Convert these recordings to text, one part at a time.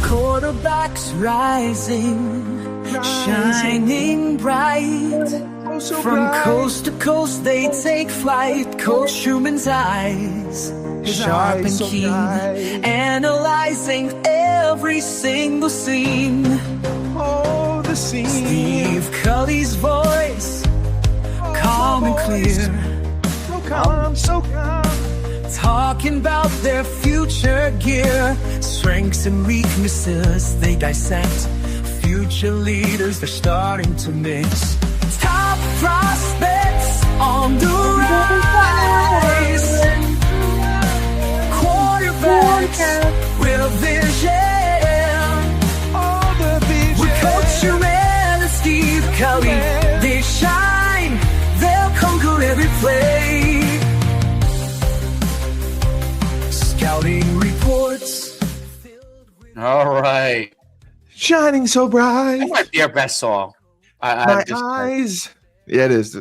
Quarterbacks rising, shining bright. From coast to coast they take flight. Coach Schuman's eyes, sharp and keen, analyzing every single scene. Oh, the scene. Steve Cully's voice, calm and clear. So calm, so calm. Talking about their future gear, strengths and weaknesses they dissect. Future leaders they're starting to mix. Top prospects on the rise. Quarterbacks with vision. All the vision. With Coach Schuman and Steve Cully, they shine. They'll conquer every play. Scouting reports. All right. Shining so bright. That might be our best song. My eyes. Yeah, it is.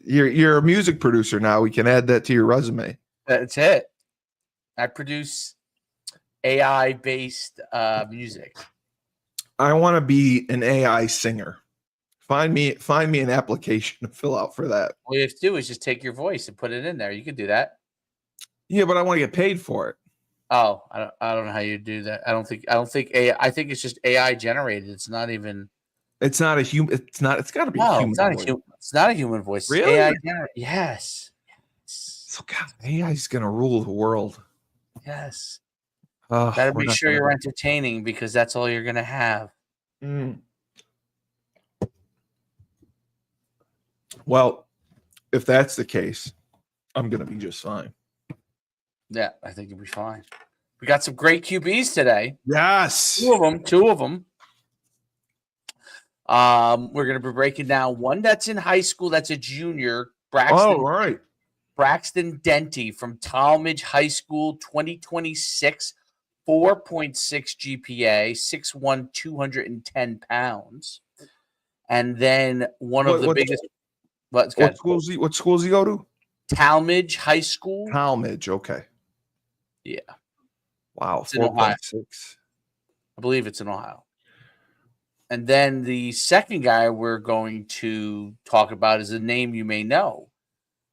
You're a music producer now. We can add that to your resume. That's it. I produce AI-based music. I want to be an AI singer. Find me an application to fill out for that. All you have to do is just take your voice and put it in there. You can do that. Yeah, but I want to get paid for it. Oh, I don't know how you do that. I don't think AI. I think it's just AI generated. It's not even. It's not a human. It's not. It's got to be a human. It's not voice. a human. It's not a human voice. Really? AI generated. Yes. So God, AI is gonna rule the world. Yes. Oh, Better make sure you're entertaining because that's all you're gonna have. Well, if that's the case, I'm gonna be just fine. Yeah, I think you'll be fine. We got some great QBs today. Yes. Two of them. We're going to be breaking down one that's in high school. That's a junior. All right. Braxton Denty from Talmadge High School, 2026, 4.6 GPA, 6'1", 210 pounds. And then one of the biggest. What schools he go to? Talmadge High School. Talmadge, okay. Yeah. Wow, 4.6. I believe it's in Ohio. And then the second guy we're going to talk about is a name you may know.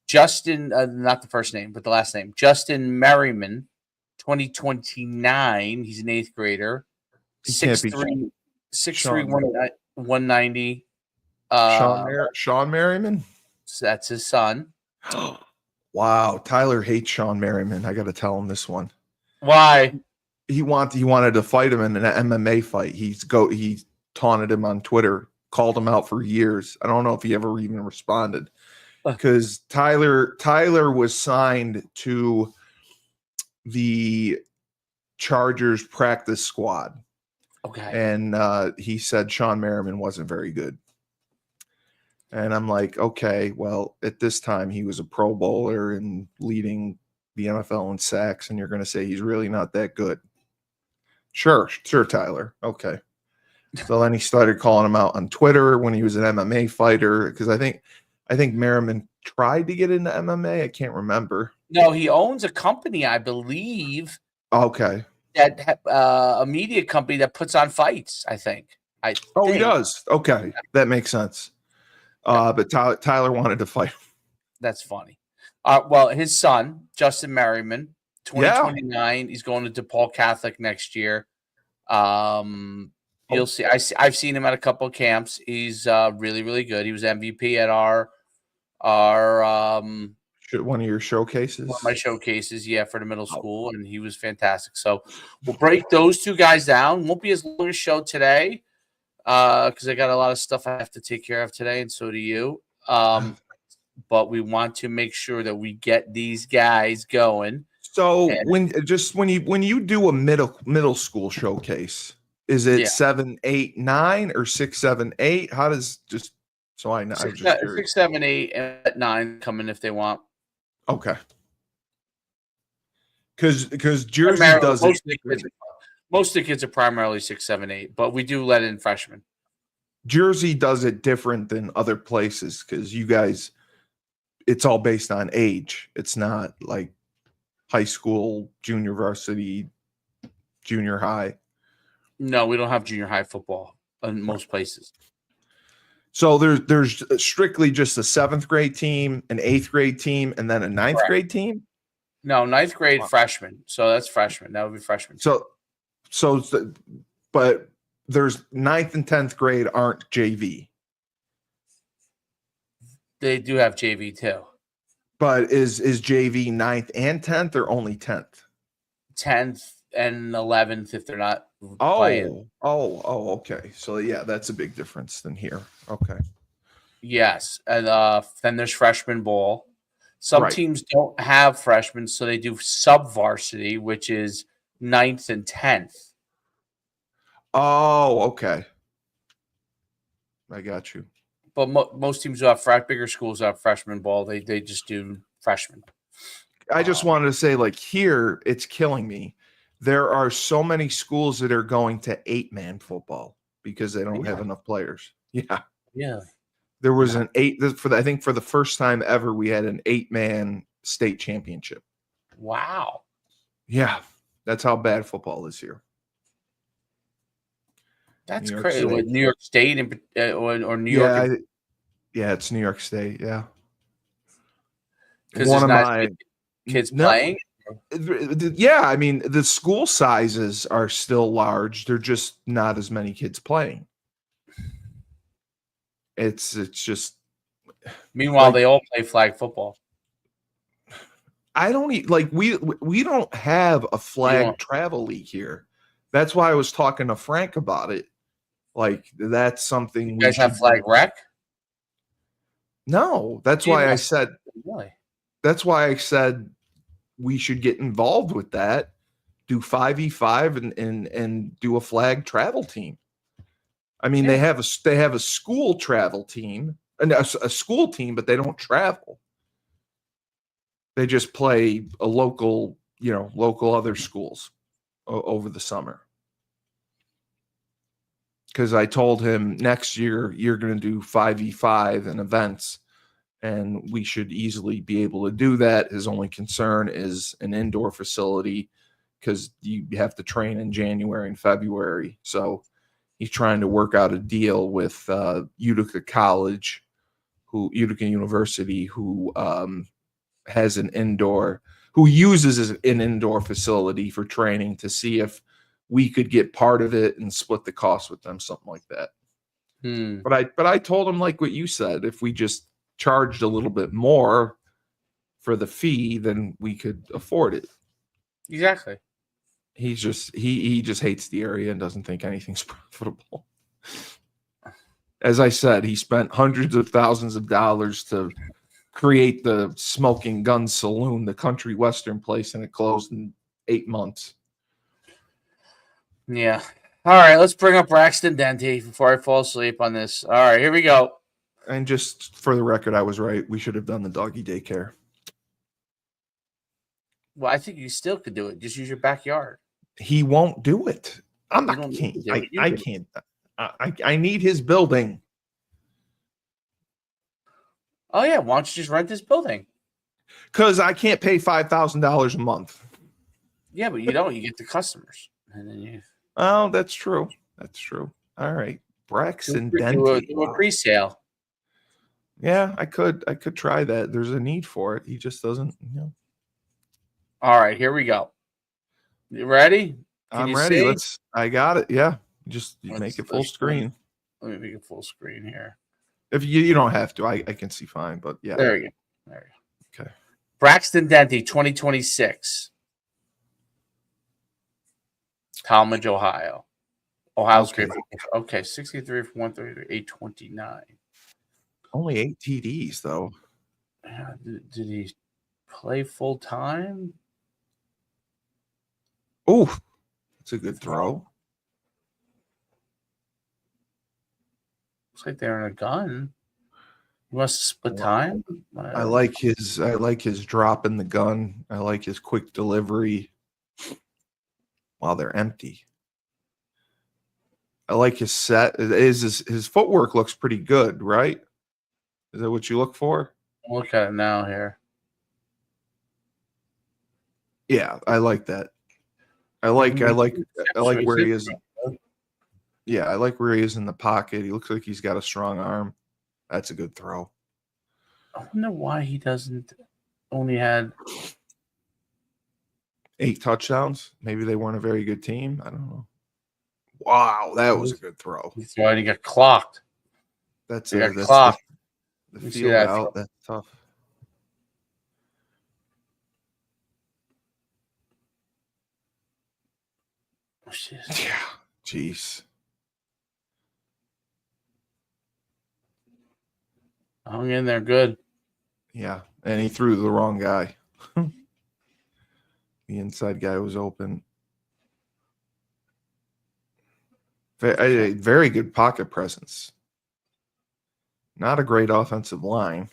Justin, not the first name, but the last name. Justin Merriman, 2029. He's an 8th grader. 6'3", 190. Sean Merriman? That's his son. Wow, Tyler hates Sean Merriman. I got to tell him this one. Why? He wanted to fight him in an MMA fight. He taunted him on Twitter, called him out for years. I don't know if he ever even responded because Tyler was signed to the Chargers practice squad. Okay. And he said Sean Merriman wasn't very good. And I'm like, okay, well, at this time he was a Pro Bowler and leading the NFL in sacks, and you're going to say he's really not that good. Sure, Tyler. Okay. So then he started calling him out on Twitter when he was an MMA fighter, because I think Merriman tried to get into MMA. I can't remember. No, he owns a company, I believe. Okay. That a media company that puts on fights, I think. He does. Okay. That makes sense. But Tyler wanted to fight. That's funny. Well, his son, Justin Merriman, 2029. Yeah. He's going to DePaul Catholic next year. You'll see. I've seen him at a couple of camps. He's really, really good. He was MVP at our one of your showcases. One of my showcases, yeah, for the middle school, and he was fantastic. So we'll break those two guys down. Won't be as long a show today because I got a lot of stuff I have to take care of today, and so do you. But we want to make sure that we get these guys going. So when you do a middle school showcase, is it 7, 8, 9 or 6, 7, 8? How does just so I know? 6, 7, 8, and 9 come in if they want. Okay. Because Jersey does it. Most of the kids are primarily 6, 7, 8, but we do let in freshmen. Jersey does it different than other places because you guys, it's all based on age. It's not like high school, junior varsity, junior high. No, we don't have junior high football in most places. So there's strictly just a 7th grade team, an 8th grade team, and then a 9th grade team. No, 9th grade freshman. So that's freshman. That would be freshman. But there's 9th and 10th grade aren't JV. They do have JV too. But is JV 9th and 10th or only 10th? 10th and 11th if they're not playing. Okay. So yeah, that's a big difference than here. Okay. Yes. And then there's freshman ball. Some teams don't have freshmen, so they do sub-varsity, which is 9th and 10th. Oh, okay. I got you. But most teams who have bigger schools have freshman ball. They just do freshmen. I just wanted to say, like, here, it's killing me. There are so many schools that are going to 8-man football because they don't have enough players. Yeah. Yeah. There was an 8 I think for the first time ever, we had an 8-man state championship. Wow. Yeah. That's how bad football is here. That's crazy. With New York State or New York. Yeah, it's New York State. Yeah. Because one of my kids playing. Yeah, I mean, the school sizes are still large. They're just not as many kids playing. It's just. Meanwhile, they all play flag football. I don't we don't have a flag travel league here. That's why I was talking to Frank about it. Like, that's something you guys have flag rec? No, that's why I said. Really? That's why I said we should get involved with that. Do 5v5 and do a flag travel team. I mean, they have a school travel team and a school team, but they don't travel. They just play a local other schools over the summer. Because I told him next year you're going to do 5v5 and events, and we should easily be able to do that. His only concern is an indoor facility because you have to train in January and February. So he's trying to work out a deal with Utica University, who has who uses an indoor facility for training, to see if we could get part of it and split the cost with them, something like that. But I told him, like what you said, if we just charged a little bit more for the fee, then we could afford it. Exactly. He just hates the area and doesn't think anything's profitable. As I said, he spent hundreds of thousands of dollars to create the Smoking Gun Saloon, the country western place, and it closed in 8 months. Yeah. All right, let's bring up Braxton Denty before I fall asleep on this. All right, here we go. And just for the record, I was right. We should have done the doggy daycare. Well, I think you still could do it. Just use your backyard. He won't do it. I can't. I need his building. Oh, yeah. Why don't you just rent this building? Because I can't pay $5,000 a month. Yeah, but you don't. You get the customers. And then you. Oh, that's true. That's true. All right. Braxton Denty. Do a pre-sale. Yeah, I could try that. There's a need for it. He just doesn't, All right, here we go. You ready? I'm ready. I got it. Yeah. Just make it full screen. Let me make it full screen here. If you don't have to, I can see fine, but yeah. There you go. Okay. Braxton Denty, 2026. Talmadge, Ohio. Ohio's great. Okay, 63 for 133, 829. Only 8 TDs, though. Yeah, did he play full time? Oh, that's a good throw. Looks like they're in a gun. He must have split time. I like his drop in the gun. I like his quick delivery while they're empty. I like his set. His footwork looks pretty good, right? Is that what you look for? Look at it now here. Yeah, I like that. I like where he is. Yeah, I like where he is in the pocket. He looks like he's got a strong arm. That's a good throw. I wonder why he doesn't only had 8 touchdowns. Maybe they weren't a very good team. I don't know. Wow, that was a good throw. he got clocked. That's He got that's clocked. the You see field that out. That's tough. Oh, shit. Yeah, jeez. Hung in there good. Yeah, and he threw the wrong guy. The inside guy was open. Very good pocket presence. Not a great offensive line.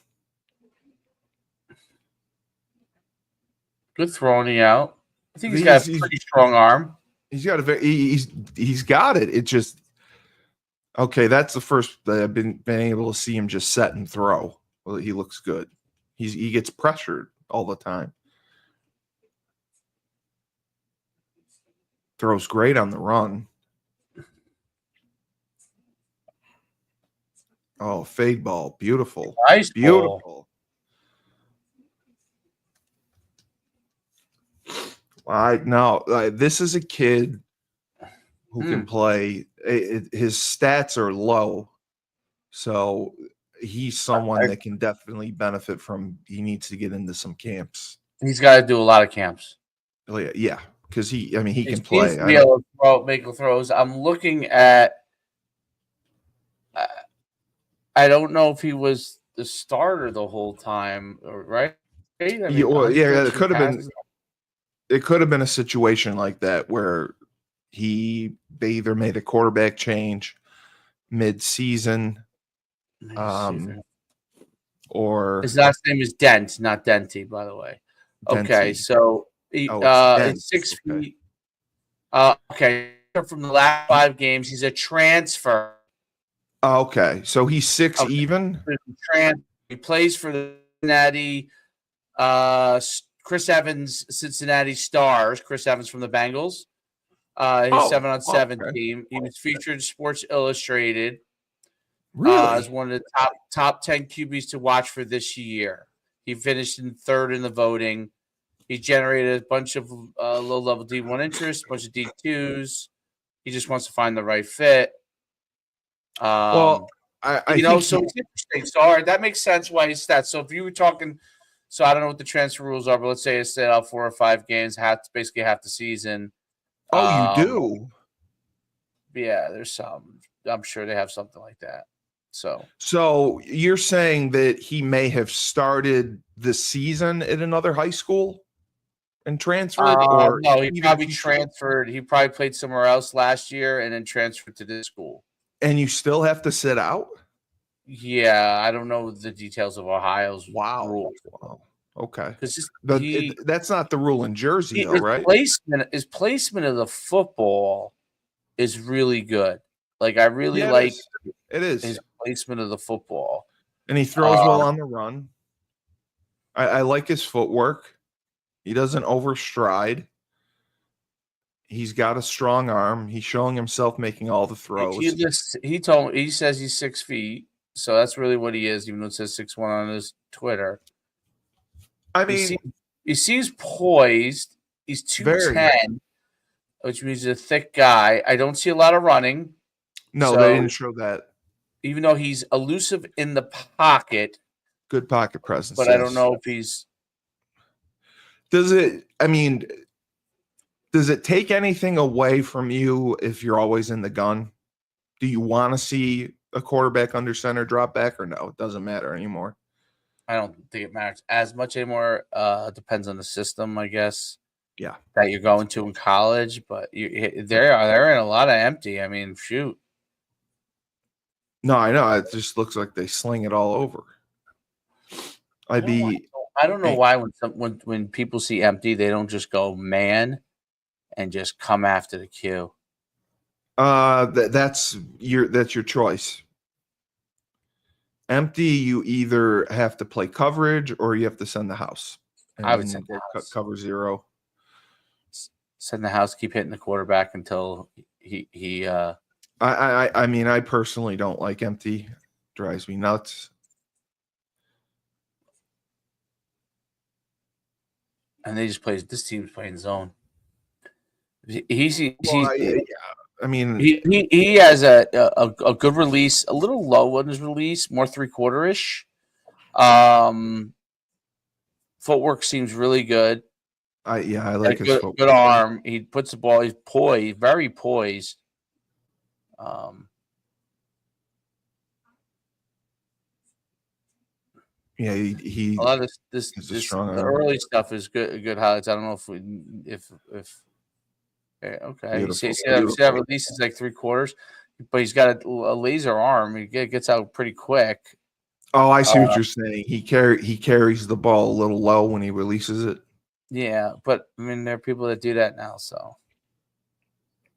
Good throwing out. I think he's got a pretty strong arm. He's got he's got it. It just okay. That's the first that I've been able to see him just set and throw. Well, he looks good. He gets pressured all the time. Throws great on the run. Oh, fade ball. Beautiful. Nice Beautiful. ball. This is a kid who can play. His stats are low, so he's someone that can definitely benefit from. He needs to get into some camps. He's got to do a lot of camps. Oh, yeah, because he can play. play. Make throws. I'm looking at. I don't know if he was the starter the whole time, right? I mean, it could have been. It could have been a situation like that where they either made a quarterback change mid-season, or his last name is Dent, not Denty, by the way. Denty. Okay, so it's 6 feet. Okay, from the last 5 games, he's a transfer. Okay, so he's 6 even. He plays for the Cincinnati. Chris Evans, Cincinnati Stars. Chris Evans from the Bengals. His 7-on-7 team. He was featured in Sports Illustrated. Really? As one of the top 10 QBs to watch for this year. He finished in 3rd in the voting. He generated a bunch of low-level D1 interest, a bunch of D2s. He just wants to find the right fit. I think so it's interesting. So, all right, that makes sense why he's stats. So, if you were talking, so I don't know what the transfer rules are, but let's say it's set out 4 or 5 games, basically half the season. Oh, you do? Yeah, there's some. I'm sure they have something like that. So you're saying that he may have started the season at another high school and transferred, or no? He probably transferred. He probably played somewhere else last year and then transferred to this school. And you still have to sit out? Yeah, I don't know the details of Ohio's rules. Wow. Okay. That's not the rule in Jersey, though, right? His placement of the football is really good. Like, I really like it is his placement of the football. And he throws well on the run. I like his footwork. He doesn't overstride. He's got a strong arm. He's showing himself making all the throws. He says he's 6 feet, so that's really what he is, even though it says 6'1" on his Twitter. I mean, he seems poised. He's 210, which means he's a thick guy. I don't see a lot of running. No, they didn't show that. Even though he's elusive in the pocket. Good pocket presence. But I don't know if he's. Does it take anything away from you if you're always in the gun? Do you want to see a quarterback under center drop back, or no? It doesn't matter anymore. I don't think it matters as much anymore. It depends on the system, I guess. Yeah. That you're going to in college, but they're in a lot of empty. I mean, shoot. No, I know. It just looks like they sling it all over. I don't know why when people see empty, they don't just go man and just come after the Q. That's your choice. Empty, you either have to play coverage or you have to send the house, I and would then send the go house. cover 0. Send the house. Keep hitting the quarterback until he. I mean, I personally don't like empty. Drives me nuts. And they just plays. This team's playing zone. He's Well, I mean, he has a good release, a little low on his release, more 3/4ish. Footwork seems really good. I Got like a his good arm. He puts the ball. He's poised, very poised. Yeah, he A lot of this has a strong the arm. early stuff is good highlights. I don't know if okay. Beautiful, See that release is like 3/4, but he's got a laser arm. He gets out pretty quick. Oh, I see what you're saying. He carries the ball a little low when he releases it. Yeah, but I mean there are people that do that now. So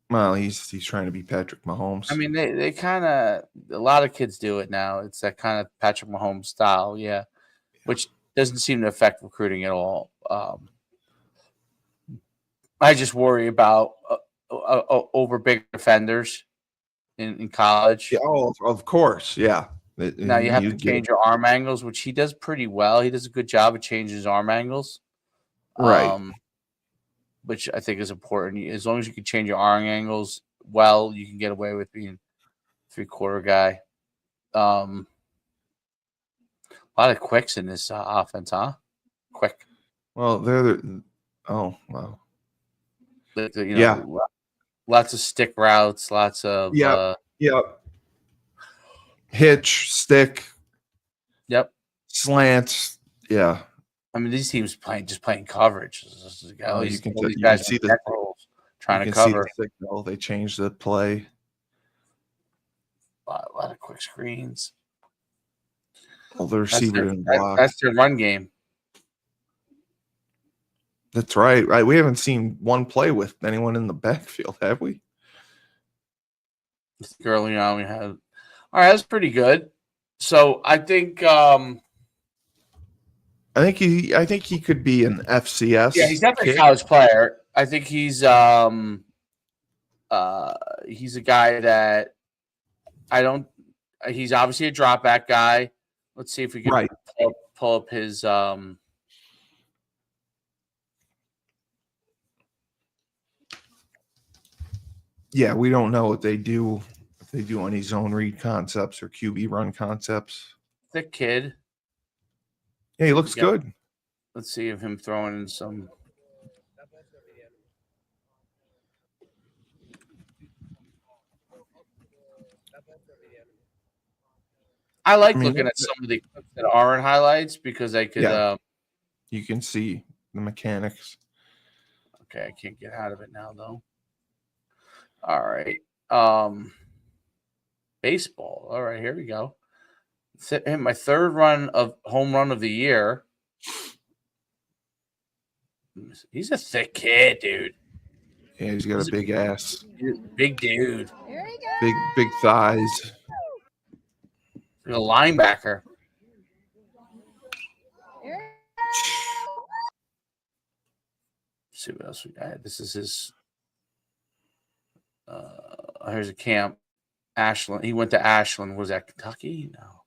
Well, he's trying to be Patrick Mahomes. I mean they kind of a lot of kids do it now. It's that kind of Patrick Mahomes style, yeah, which doesn't seem to affect recruiting at all. I just worry about over big defenders in college. Yeah, of course, yeah. Now you have to change your arm angles, which he does pretty well. He does a good job of changing his arm angles, right. Which I think is important. As long as you can change your arm angles well, you can get away with being 3/4 guy. A lot of quicks in this offense, huh? Quick. Well, oh wow. Yeah. Lots of stick routes, lots of hitch, stick, yep, slants, yeah. I mean, these teams playing coverage. You can see the trying to cover. See the signal. They changed the play. A lot of quick screens. Well, the receiver didn't block. That's their run game. That's right. We haven't seen one play with anyone in the backfield, have we? Early on, we had. All right, that's pretty good. So I think he could be an FCS. Yeah, he's definitely a college player. I think he's a guy that he's obviously a drop back guy. Let's see if we can pull up his Yeah, we don't know what they do, if they do any zone read concepts or QB run concepts. Thick kid. Yeah, he looks good. Let's see if him throwing in some. I like looking at some of the clips that aren't highlights because I could. You can see the mechanics. Okay, I can't get out of it now though. All right. Baseball. All right, here we go. My third home run of the year. He's a thick kid, dude. Yeah, he's got a big ass. Big dude. Big thighs. A linebacker. Let's see what else we got. This is his. Here's a camp. Ashland. He went to Ashland. Was that Kentucky? No.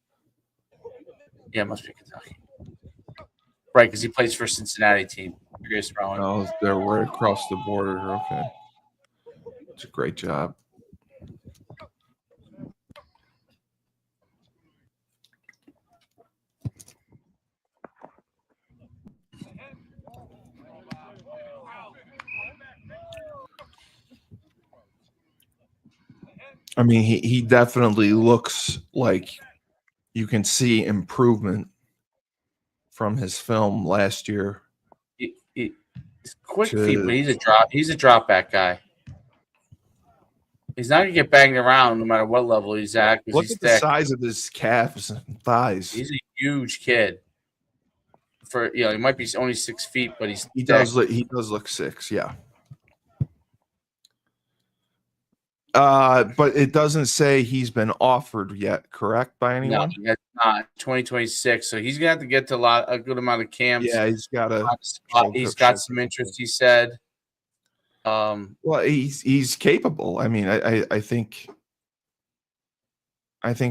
Yeah, it must be Kentucky. Right, because he plays for a Cincinnati team. Oh, they're right across the border. Okay. It's a great job. I mean, he definitely looks like you can see improvement from his film last year. He's quick feet, but he's a drop back guy. He's not gonna get banged around no matter what level he's at. Look at the size of his calves and thighs. He's a huge kid. He might be only 6 feet, but he does look 6, yeah. But it doesn't say he's been offered yet, correct, by No, anyone? that's not 2026. So he's gonna have to get to a good amount of camps. Yeah, he's got to. He's got some interest. He said. Well, he's capable. I mean, I think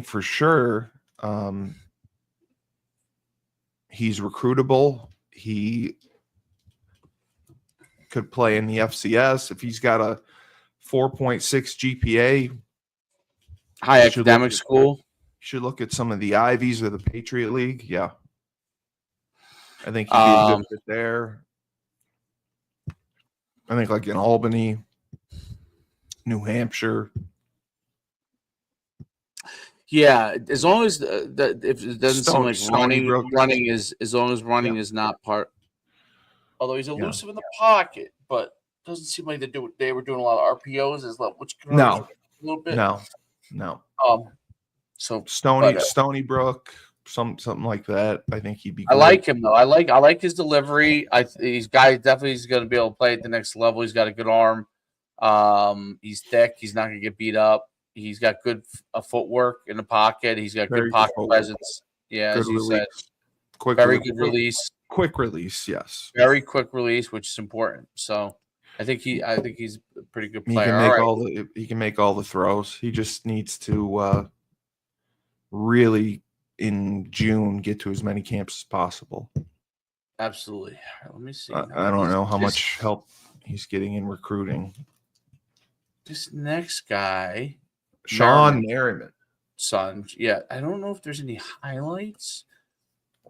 for sure he's recruitable. He could play in the FCS if he's got a 4.6 GPA. High academic school. Should look at some of the Ivies or the Patriot League. Yeah, I think he'd be a good fit there. I think like in Albany, New Hampshire. Yeah, as long as if it doesn't seem like running is as long as running is not part. Although he's elusive in the pocket, but doesn't seem like they were doing a lot of RPOs as well, which can a little bit. No. So Stony Brook, something like that. I think he'd be good. I like him though. I like his delivery. He's going to be able to play at the next level. He's got a good arm. He's thick. He's not going to get beat up. He's got good footwork in the pocket. He's got good pocket presence. Yeah, good as you said, very good release. Quick release, yes. Very quick release, which is important. So I think he's a pretty good player. He can make all the throws. He just needs to really in June get to as many camps as possible. Absolutely. Let me see. I don't know how much help he's getting in recruiting. This next guy, Sean Merriman. Son. Yeah, I don't know if there's any highlights.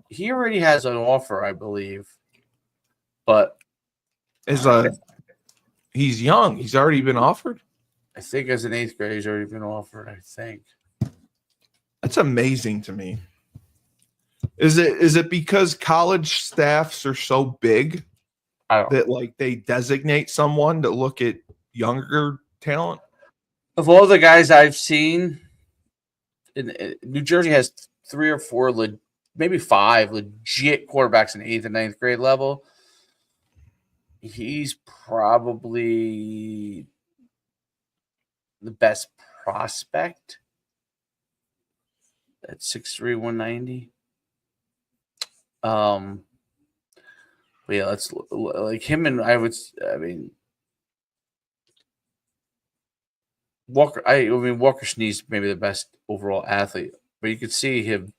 He already has an offer, I believe. But he's young. He's already been offered? I think as an 8th grader, he's already been offered, I think. That's amazing to me. Is it because college staffs are so big that like they designate someone to look at younger talent? Of all the guys I've seen, New Jersey has 3 or 4, maybe 5 legit quarterbacks in 8th and 9th grade level. He's probably the best prospect at 6'3", 190. But yeah, let's like him and Walker. Walker Sneed's maybe the best overall athlete, but you could see him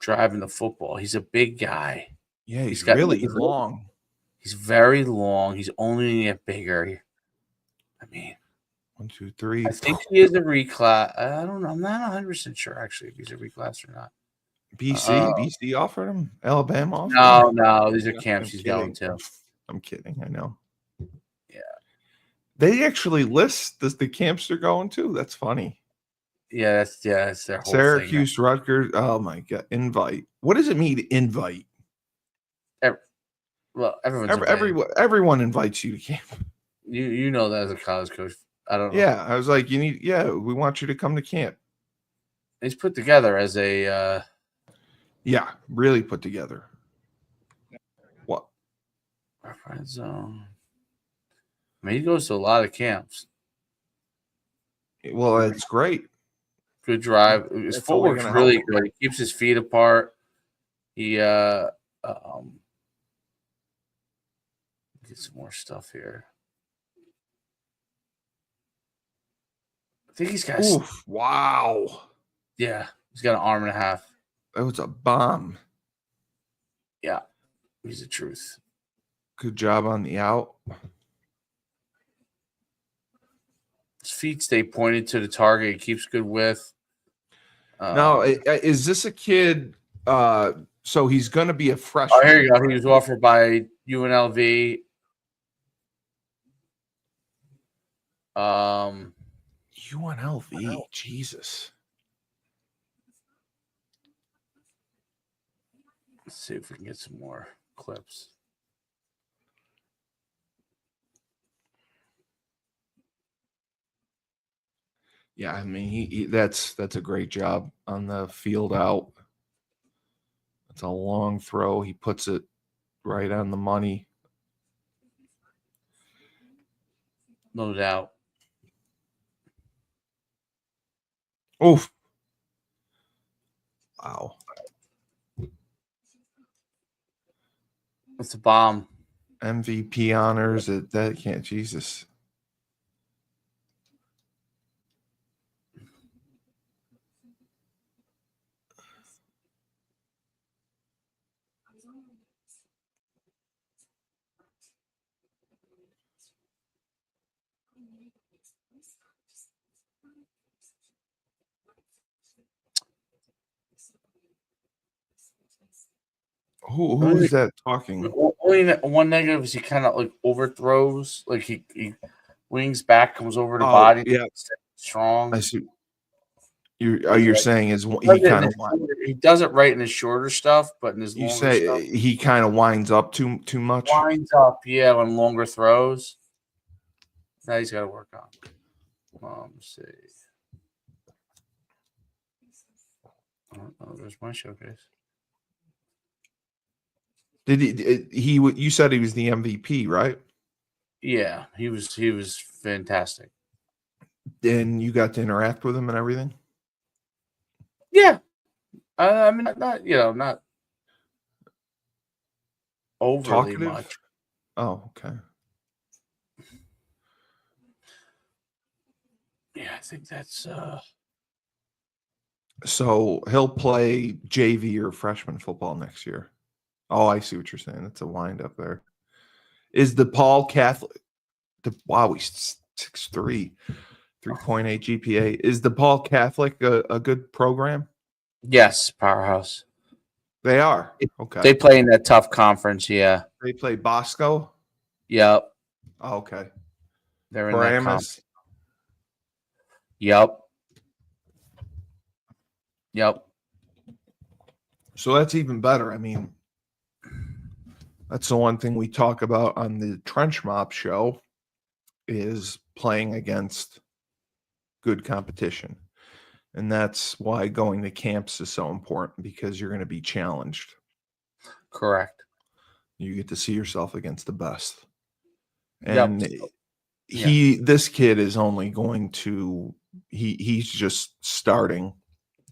driving the football. He's a big guy. Yeah, he's really long. He's very long. He's only going to get bigger. I mean, 1, 2, 3. I think he is a reclass. I don't know. I'm not 100% sure actually if he's a reclass or not. BC offered him. Alabama offered him. No. These are camps he's going to. I'm kidding. I know. Yeah. They actually list the camps they're going to. That's funny. Yeah, that's their whole Syracuse, thing. Rutgers. Oh my God! Invite. What does it mean? Invite. Well, everyone invites you to camp. You know that as a college coach. I don't know. Yeah, I was like, we want you to come to camp. He's put together as a really put together. What? Red zone. I mean, he goes to a lot of camps. Well, it's great. Good drive. His footwork's really good. He keeps his feet apart. He get some more stuff here. I think he's got. Wow. Yeah, he's got an arm and a half. That was a bomb. Yeah, he's the truth. Good job on the out. His feet stay pointed to the target. He keeps good width. Now, is this a kid? So he's going to be a freshman. Oh, here you go. He was offered by UNLV. UNLV, Jesus. Let's see if we can get some more clips. Yeah, I mean, that's a great job on the field out. It's a long throw. He puts it right on the money. No doubt. Oof. Wow. It's a bomb. MVP honors that can't. Jesus. Who's that talking? Only one negative is he kind of like overthrows, like he wings back, comes over the body, Yeah. strong. I see. You're saying is he does it right in his shorter stuff, but in his you longer say stuff, he kind of winds up too much. winds up, yeah, on longer throws. Now he's got to work on. Let's see. Oh, there's my showcase. Did he? You said he was the MVP, right? Yeah, he was fantastic. And you got to interact with him and everything. Yeah, I mean, not overly Talkative? much. Oh, okay. Yeah, I think that's So he'll play JV or freshman football next year. Oh, I see what you're saying. That's a wind up there. Is the Paul Catholic? Wow, he's 6'3", 3.8 GPA. Is the Paul Catholic a good program? yes, powerhouse. They are. Okay. They play in that tough conference. Yeah. They play Bosco. Yep. Oh, okay. They're in that Paramus. conference. Yep. Yep. So that's even better. I mean, that's the one thing we talk about on the Trench Mob show is playing against good competition. And that's why going to camps is so important because you're going to be challenged. Correct. You get to see yourself against the best. Yep. And this kid is only going to he's just starting.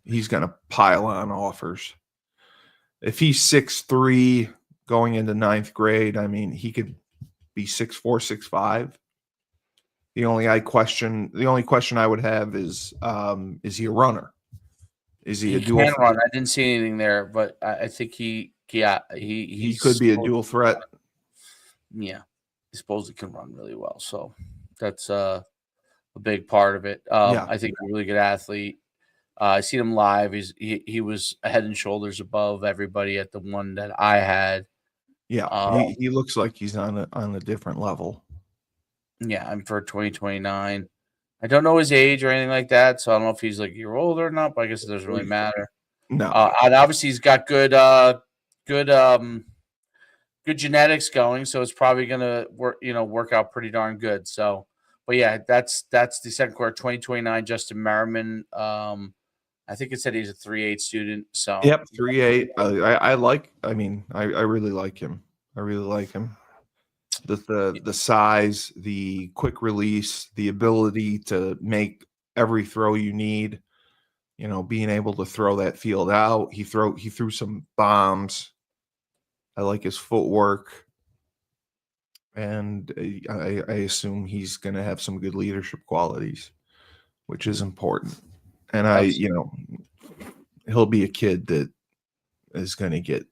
He's going to pile on offers. If he's 6'3" going into ninth grade, I mean, he could be 6'4", 6'5". The only question I would have is he a runner? Is he a dual? Can run. I didn't see anything there, but I think he could be a dual threat. Yeah, he supposedly can run really well, so that's a big part of it. I think he's a really good athlete. I seen him live. He was a head and shoulders above everybody at the one that I had. Yeah, he looks like he's on a different level. Yeah, I'm for 2029. I don't know his age or anything like that, so I don't know if he's like a year older or not. But I guess it doesn't really matter. No, and obviously he's got good genetics going, so it's probably gonna work out pretty darn good. So, but yeah, that's the second quarter 2029. Justin Merriman. I think it said he's a 3.8 student. So yep, 3.8. I like. I mean, I really like him. I really like him. The size, the quick release, the ability to make every throw you need. You know, being able to throw that field out. He threw some bombs. I like his footwork, and I assume he's going to have some good leadership qualities, which is important. And he'll be a kid that is going to get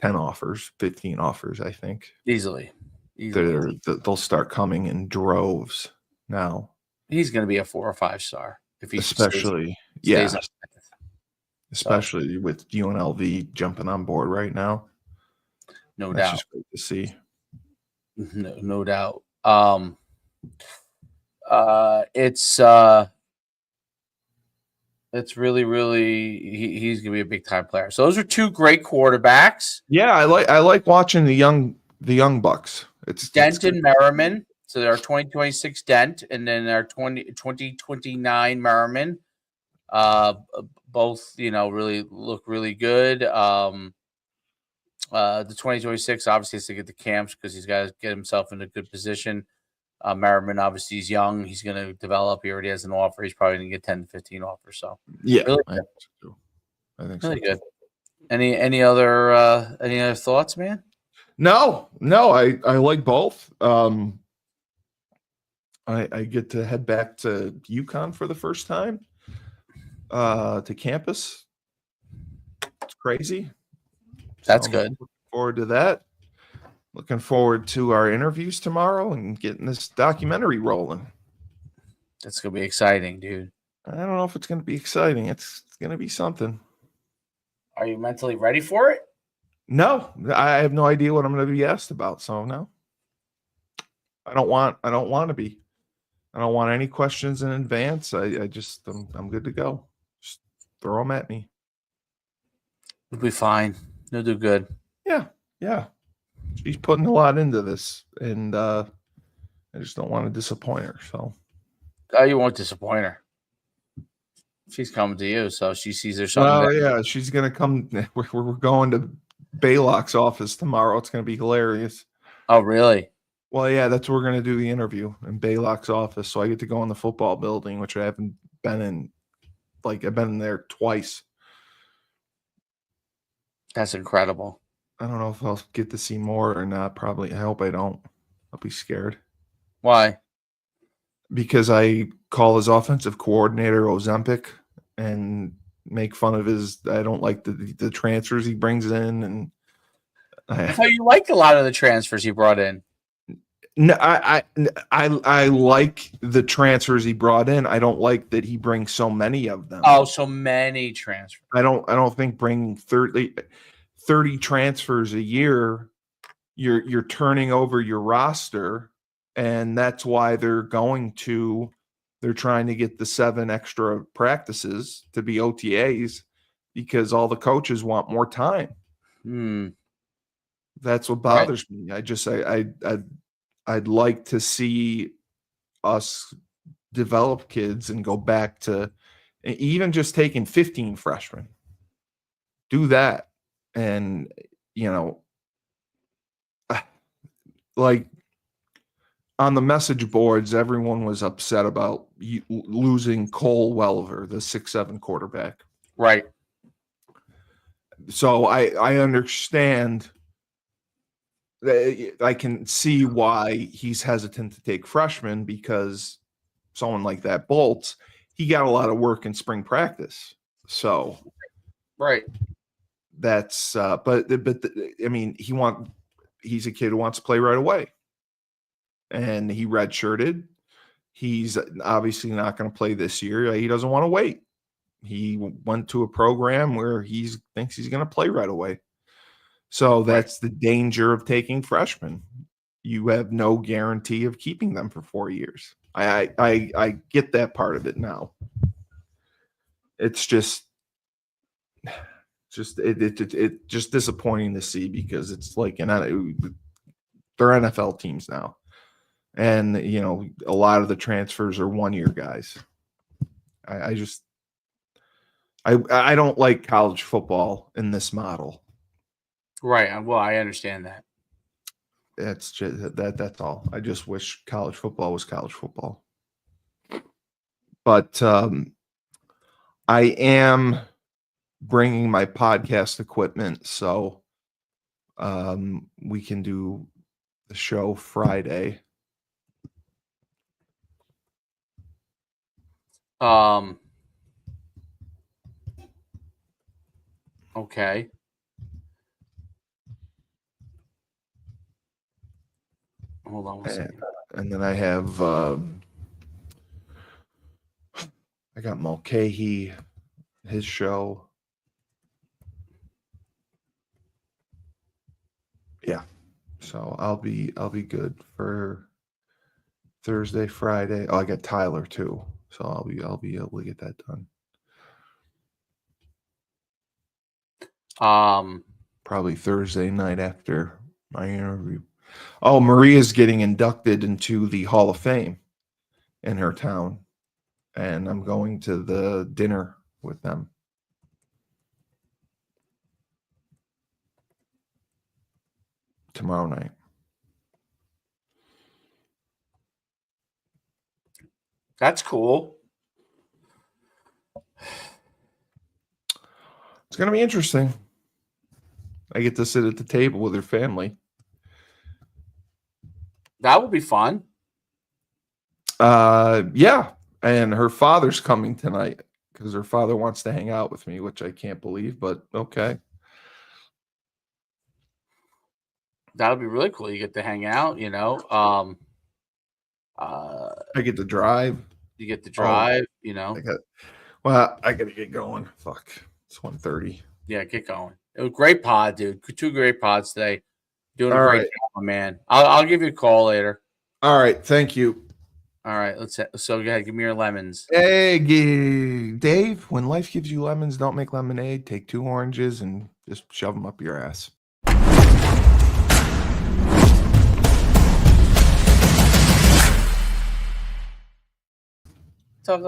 10 offers, 15 offers, I think. Easily. They'll start coming in droves now. He's going to be a 4 or 5 star if he especially stays up. Especially with UNLV jumping on board right now. No That's doubt. just great to see. No doubt. It's really, really he's gonna be a big time player. So those are two great quarterbacks. Yeah, I like watching the young bucks. It's Dent and Merriman. So they're 2026 Dent, and then our 2029 Merriman. Both really look really good. The 2026 obviously has to get the camps because he's got to get himself in a good position. Merriman, obviously, he's young. He's going to develop. He already has an offer. He's probably going to get 10 to 15 offers. So, Yeah, really I good. think so. I think Really so. good. Any other thoughts, man? No, I like both. I get to head back to UConn for the first time, to campus. It's crazy. That's So I'm good. looking forward to that. Looking forward to our interviews tomorrow and getting this documentary rolling. That's going to be exciting, dude. I don't know if it's going to be exciting. It's going to be something. Are you mentally ready for it? No, I have no idea what I'm going to be asked about. So no, I don't want to be. I don't want any questions in advance. I'm good to go. Just throw them at me. You'll be fine. You'll do good. Yeah. She's putting a lot into this, and I just don't want to disappoint her. So Oh, you won't disappoint her. She's coming to you, so she sees there's something well, there. yeah, she's gonna come. We're going to Baylock's office tomorrow. It's gonna be hilarious. Oh, really? Well, yeah, that's where we're gonna do the interview in Baylock's office. So I get to go in the football building, which I haven't been in. Like I've been there twice. That's incredible. I don't know if I'll get to see more or not. Probably. I hope I don't. I'll be scared Why? because I call his offensive coordinator Ozempic and make fun of his. I don't like the transfers he brings in, and I thought you liked a lot of the transfers he brought in. No, I like the transfers he brought in. I don't like that he brings so many of them. Oh, so many transfers. I don't think bringing 30 transfers a year, you're turning over your roster, and that's why they're trying to get the 7 extra practices to be OTAs because all the coaches want more time. That's what bothers me. I'd like to see us develop kids and go back to even just taking 15 freshmen. Do that. And, like on the message boards, everyone was upset about losing Cole Welliver, the 6'7" quarterback. Right. So I understand. I can see why he's hesitant to take freshmen because someone like that Bolts, he got a lot of work in spring practice. So right. That's but I mean he's a kid who wants to play right away. And he redshirted. He's obviously not going to play this year. He doesn't want to wait. He went to a program where he thinks he's going to play right away. So that's the danger of taking freshmen. You have no guarantee of keeping them for 4 years. I get that part of it now. It's just disappointing to see because it's like they're NFL teams now, and a lot of the transfers are 1-year guys. I don't like college football in this model. Right. Well, I understand that. That's just that's all. I just wish college football was college football. But I am bringing my podcast equipment, so we can do the show Friday. Okay. Hold on one second. And then I have I got Mulcahy, his show. Yeah. So I'll be good for Thursday, Friday. Oh, I got Tyler too. So I'll be able to get that done. Probably Thursday night after my interview. Oh, Maria's getting inducted into the Hall of Fame in her town. And I'm going to the dinner with them. Tomorrow night. That's cool. It's going to be interesting. I get to sit at the table with her family. That would be fun. Yeah. And her father's coming tonight because her father wants to hang out with me, which I can't believe, but okay. That would be really cool. You get to hang out, you know. I get to drive. You get to drive, you know. I got to get going. Fuck. It's 1:30. Yeah, get going. It was a great pod, dude. 2 great pods today. Doing a All great right. job, my man. I'll give you a call later. All right. Thank you. All right, so go ahead, give me your lemons. Hey, Dave, when life gives you lemons, don't make lemonade. Take 2 oranges and just shove them up your ass. Talk